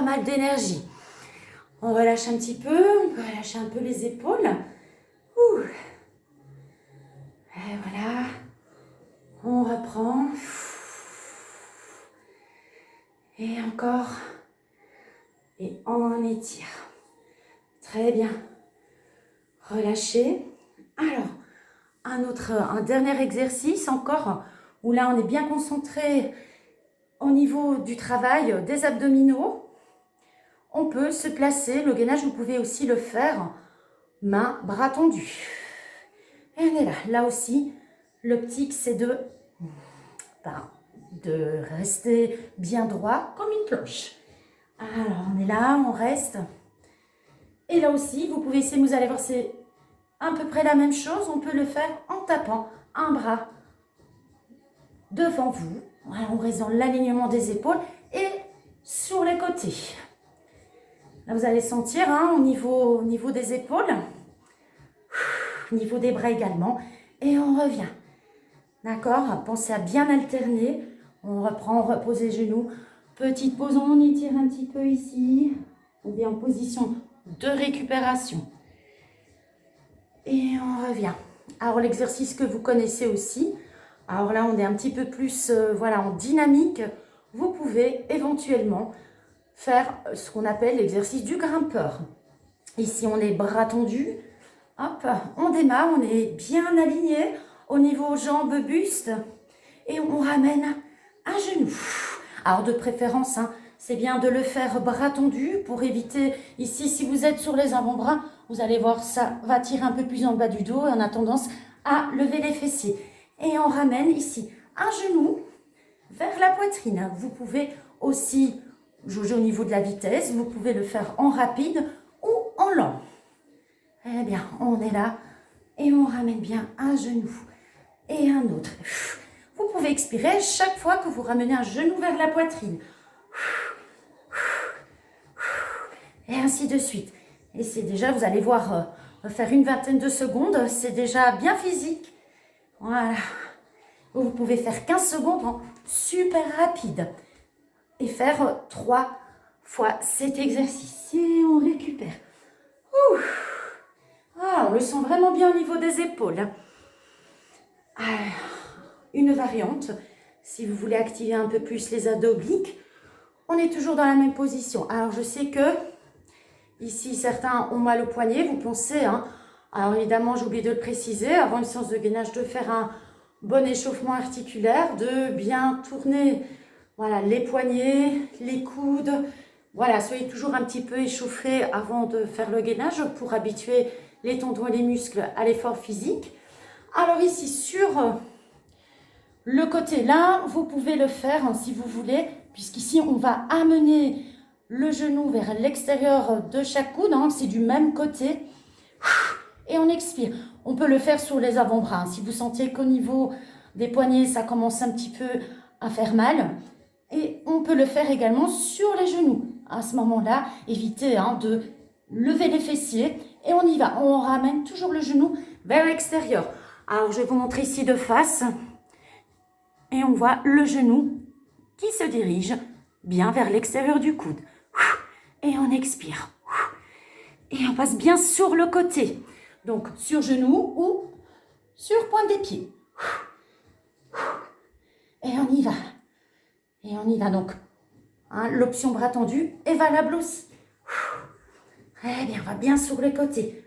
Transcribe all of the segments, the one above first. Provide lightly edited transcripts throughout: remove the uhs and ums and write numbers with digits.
pas mal d'énergie. On relâche un petit peu, on peut relâcher un peu les épaules. Ouh. Et voilà. On reprend. Et encore. Et on étire. Très bien. Relâchez. Alors, un dernier exercice encore, où là on est bien concentré au niveau du travail des abdominaux. On peut se placer, le gainage vous pouvez aussi le faire, main, bras tendus. Et on est là, là aussi, l'optique c'est de rester bien droit comme une cloche. Alors on est là, on reste. Et là aussi, vous pouvez essayer, vous allez voir, c'est à peu près la même chose. On peut le faire en tapant un bras devant vous. Voilà, on reste dans l'alignement des épaules et sur les côtés. Là, vous allez sentir au niveau des épaules, au niveau des bras également. Et on revient. D'accord? Pensez à bien alterner. On reprend, on repose les genoux. Petite pause, on étire un petit peu ici. On est en position de récupération. Et on revient. Alors, l'exercice que vous connaissez aussi. Alors là, on est un petit peu plus en dynamique. Vous pouvez éventuellement faire ce qu'on appelle l'exercice du grimpeur. Ici, on est bras tendus. Hop, on démarre, on est bien aligné au niveau jambes, buste. Et on ramène un genou. Alors, de préférence, c'est bien de le faire bras tendus pour éviter, ici, si vous êtes sur les avant-bras, vous allez voir, ça va tirer un peu plus en bas du dos et on a tendance à lever les fessiers. Et on ramène ici un genou vers la poitrine. Vous pouvez aussi jauger au niveau de la vitesse. Vous pouvez le faire en rapide ou en lent. Eh bien, on est là et on ramène bien un genou et un autre. Vous pouvez expirer chaque fois que vous ramenez un genou vers la poitrine. Et ainsi de suite. Et c'est déjà, vous allez voir, faire une vingtaine de secondes, c'est déjà bien physique. Voilà. Vous pouvez faire 15 secondes en super rapide. Et faire 3 fois cet exercice. Et on récupère. Ouh. Ah, on le sent vraiment bien au niveau des épaules. Une variante, si vous voulez activer un peu plus les abdos obliques, on est toujours dans la même position. Alors, je sais que ici, certains ont mal au poignet, vous pensez. Alors, évidemment, j'ai oublié de le préciser, avant une séance de gainage, de faire un bon échauffement articulaire, de bien tourner les poignets, les coudes. Voilà, soyez toujours un petit peu échauffés avant de faire le gainage pour habituer les tendons et les muscles à l'effort physique. Alors ici, sur le côté là, vous pouvez le faire si vous voulez, puisqu'ici, on va amener le genou vers l'extérieur de chaque coude. C'est du même côté. Et on expire. On peut le faire sur les avant-bras. Si vous sentez qu'au niveau des poignets, ça commence un petit peu à faire mal. Et on peut le faire également sur les genoux. À ce moment-là, évitez de lever les fessiers. Et on y va. On ramène toujours le genou vers l'extérieur. Alors, je vais vous montrer ici de face. Et on voit le genou qui se dirige bien vers l'extérieur du coude. Et on expire. Et on passe bien sur le côté. Donc, sur genou ou sur pointe des pieds. Et on y va. Et on y va donc. L'option bras tendu est valable aussi. Eh bien, on va bien sur les côtés.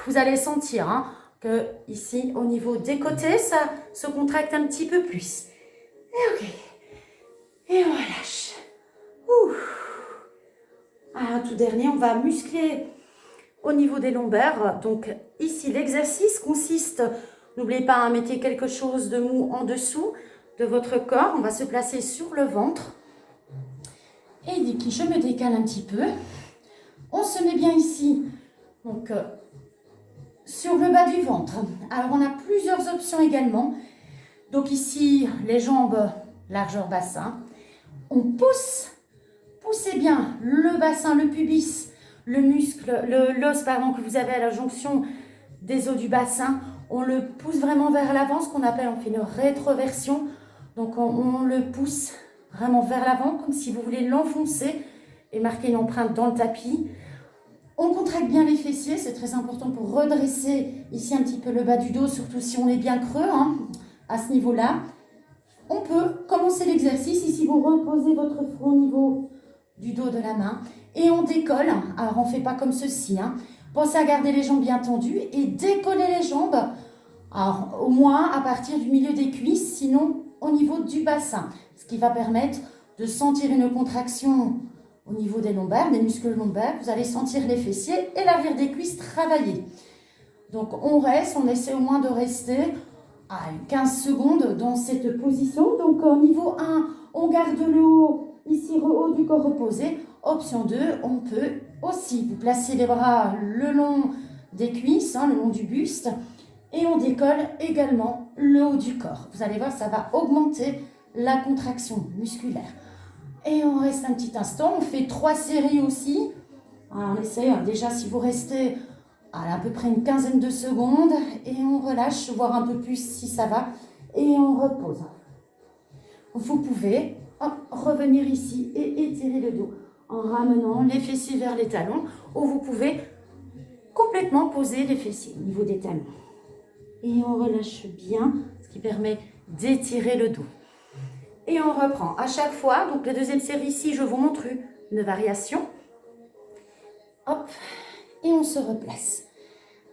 Vous allez sentir que ici, au niveau des côtés, ça se contracte un petit peu plus. Et ok. Et on relâche. Tout dernier, on va muscler au niveau des lombaires. Donc ici, l'exercice consiste, n'oubliez pas, mettez quelque chose de mou en dessous de votre corps. On va se placer sur le ventre. Et je me décale un petit peu. On se met bien ici, donc sur le bas du ventre. Alors, on a plusieurs options également. Donc ici, les jambes, largeur bassin. On pousse. Poussez bien le bassin, le pubis, le muscle, l'os que vous avez à la jonction des os du bassin. On le pousse vraiment vers l'avant, ce qu'on appelle, on fait une rétroversion. Donc on le pousse vraiment vers l'avant, comme si vous voulez l'enfoncer. et marquer une empreinte dans le tapis. On contracte bien les fessiers, c'est très important pour redresser ici un petit peu le bas du dos, surtout si on est bien creux à ce niveau-là. On peut commencer l'exercice. Ici, vous reposez votre front au niveau du dos de la main et on décolle. Alors, on ne fait pas comme ceci. Pensez à garder les jambes bien tendues et décoller les jambes. Alors, au moins à partir du milieu des cuisses, sinon au niveau du bassin. Ce qui va permettre de sentir une contraction au niveau des lombaires, des muscles lombaires. Vous allez sentir les fessiers et l'arrière des cuisses travailler. Donc, on reste, on essaie au moins de rester à 15 secondes dans cette position. Donc, au niveau 1, on garde le haut, ici, le haut du corps reposé. Option 2, on peut aussi vous placer les bras le long des cuisses, le long du buste. Et on décolle également le haut du corps. Vous allez voir, ça va augmenter la contraction musculaire. Et on reste un petit instant. On fait 3 séries aussi. Alors, on essaie, déjà, si vous restez à peu près une quinzaine de secondes. Et on relâche, voir un peu plus si ça va. Et on repose. Vous pouvez revenir ici et étirer le dos en ramenant les fessiers vers les talons. Ou vous pouvez complètement poser les fessiers au niveau des talons. Et on relâche bien, ce qui permet d'étirer le dos. Et on reprend à chaque fois. Donc la deuxième série ici, je vous montre une variation. Hop, et on se replace.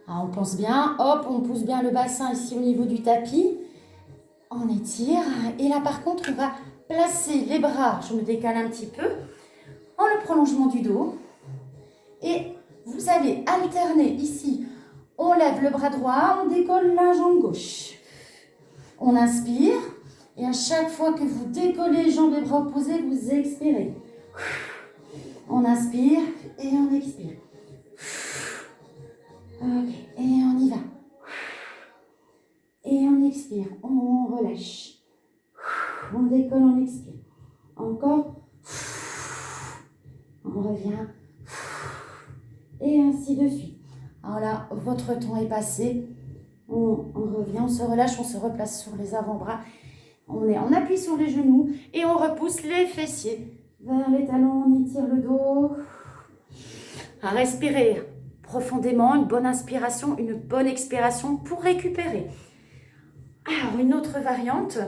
Alors, on pense bien, hop, on pousse bien le bassin ici au niveau du tapis. On étire. Et là par contre, on va placer les bras, je me décale un petit peu, en le prolongement du dos. Et vous allez alterner ici. On lève le bras droit, on décolle la jambe gauche. On inspire. Et à chaque fois que vous décollez jambes et bras opposés, vous expirez. On inspire et on expire. Ok, et on y va. Et on expire, on relâche. On décolle, on expire. Encore. On revient. Et ainsi de suite. Alors là, votre temps est passé. On revient, on se relâche, on se replace sur les avant-bras. On appuie sur les genoux et on repousse les fessiers vers les talons. On étire le dos. À respirer profondément, une bonne inspiration, une bonne expiration pour récupérer. Alors, une autre variante.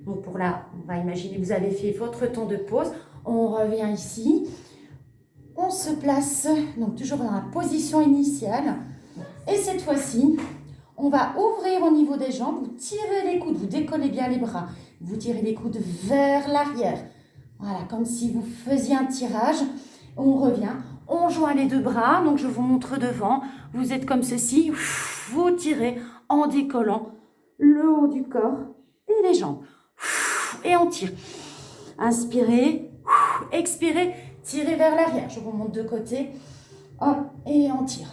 Donc pour là, on va imaginer que vous avez fait votre temps de pause. On revient ici. On se place, donc toujours dans la position initiale. Et cette fois-ci, on va ouvrir au niveau des jambes, vous tirez les coudes, vous décollez bien les bras, vous tirez les coudes vers l'arrière. Voilà, comme si vous faisiez un tirage. On revient, on joint les deux bras, donc je vous montre devant. Vous êtes comme ceci, vous tirez en décollant le haut du corps et les jambes. Et on tire. Inspirez, expirez, tirez vers l'arrière. Je vous montre de côté. Hop, et on tire.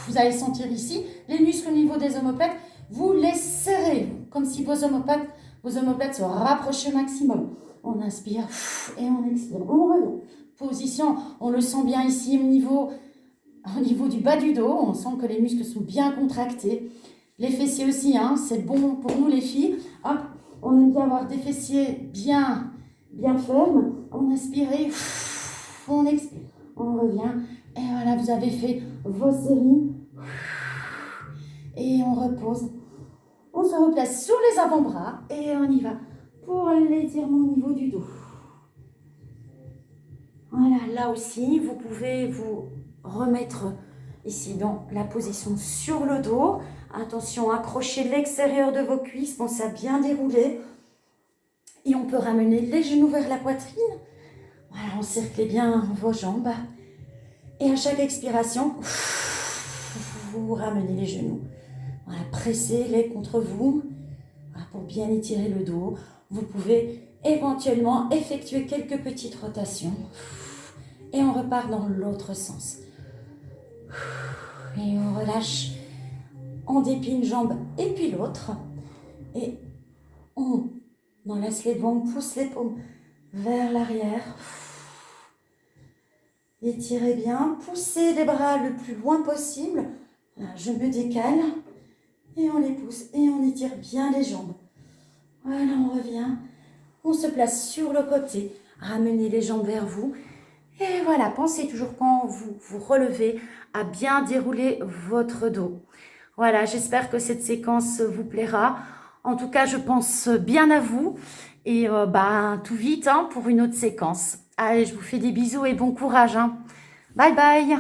Vous allez sentir ici les muscles au niveau des omoplates. Vous les serrez comme si vos omoplates se rapprochaient au maximum. On inspire et on expire. On revient. Position, on le sent bien ici au niveau du bas du dos. On sent que les muscles sont bien contractés. Les fessiers aussi, c'est bon pour nous les filles. Hop, on aime bien avoir des fessiers bien fermes. On inspire et on expire. On revient. Et voilà, vous avez fait vos séries. Et on repose. On se replace sur les avant-bras et on y va pour l'étirement au niveau du dos. Voilà, là aussi, vous pouvez vous remettre ici dans la position sur le dos. Attention, accrochez l'extérieur de vos cuisses, pensez à bien dérouler. Et on peut ramener les genoux vers la poitrine. Voilà, encerclez bien vos jambes. Et à chaque expiration, vous ramenez les genoux. Voilà, pressez-les contre vous pour bien étirer le dos. Vous pouvez éventuellement effectuer quelques petites rotations. Et on repart dans l'autre sens. Et on relâche. On déplie une jambe et puis l'autre. Et on enlace les doigts, on pousse les paumes vers l'arrière. Étirez bien, poussez les bras le plus loin possible. Là, je me décale et on les pousse et on étire bien les jambes. Voilà, on revient. On se place sur le côté. Ramenez les jambes vers vous Et voilà, pensez toujours quand vous vous relevez à bien dérouler votre dos. Voilà, j'espère que cette séquence vous plaira. En tout cas, je pense bien à vous. Et tout vite hein, pour une autre séquence. Allez, je vous fais des bisous et bon courage. Hein. Bye bye.